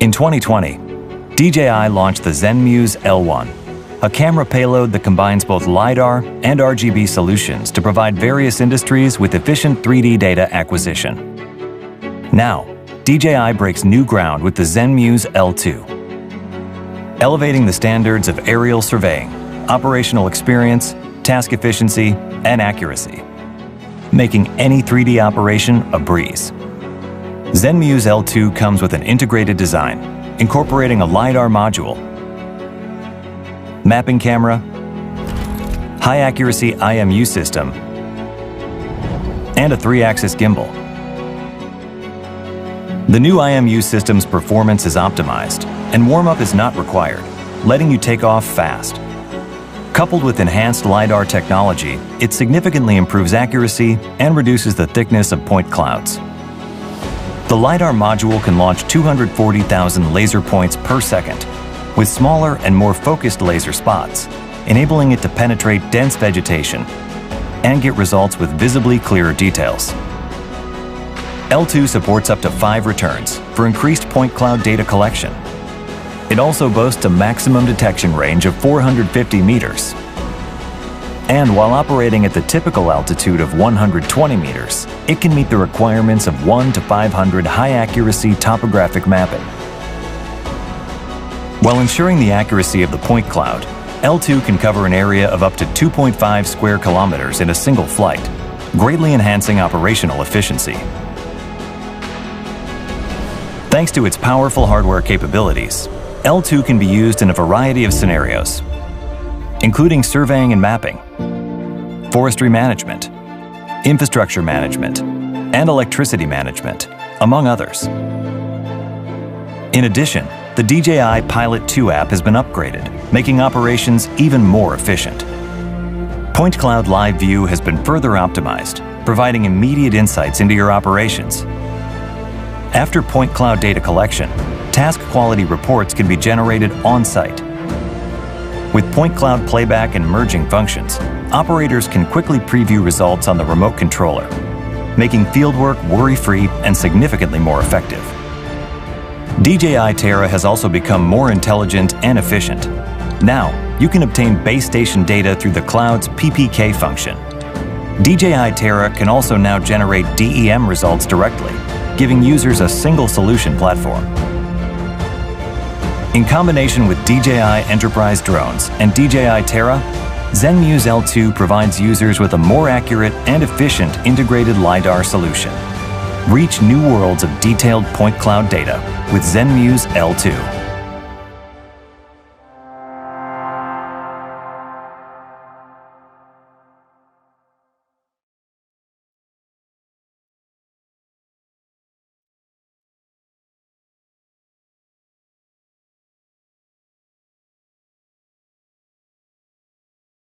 In 2020, DJI launched the Zenmuse L2, a camera payload that combines both LiDAR and RGB solutions to provide various industries with efficient 3D data acquisition. Now, DJI breaks new ground with the Zenmuse L2, elevating the standards of aerial surveying, operational experience, task efficiency, and accuracy, making any 3D operation a breeze. Zenmuse L2 comes with an integrated design, incorporating a LiDAR module, mapping camera, high-accuracy IMU system, and a 3-axis gimbal. The new IMU system's performance is optimized, and warm-up is not required, letting you take off fast. Coupled with enhanced LiDAR technology, it significantly improves accuracy and reduces the thickness of point clouds. The LiDAR module can launch 240,000 laser points per second, with smaller and more focused laser spots, enabling it to penetrate dense vegetation and get results with visibly clearer details. L2 supports up to 5 returns for increased point cloud data collection. It also boasts a maximum detection range of 450 meters. And while operating at the typical altitude of 120 meters, it can meet the requirements of 1 to 500 high-accuracy topographic mapping. While ensuring the accuracy of the point cloud, L2 can cover an area of up to 2.5 square kilometers in a single flight, greatly enhancing operational efficiency. Thanks to its powerful hardware capabilities, L2 can be used in a variety of scenarios, including surveying and mapping, forestry management, infrastructure management, and electricity management, among others. In addition, the DJI Pilot 2 app has been upgraded, making operations even more efficient. Point Cloud Live View has been further optimized, providing immediate insights into your operations. After point cloud data collection, task quality reports can be generated on-site. With point cloud playback and merging functions, operators can quickly preview results on the remote controller, making fieldwork worry-free and significantly more effective. DJI Terra has also become more intelligent and efficient. Now, you can obtain base station data through the cloud's PPK function. DJI Terra can also now generate DEM results directly, giving users a single solution platform. In combination with DJI Enterprise drones and DJI Terra, Zenmuse L2 provides users with a more accurate and efficient integrated LiDAR solution. Reach new worlds of detailed point cloud data with Zenmuse L2.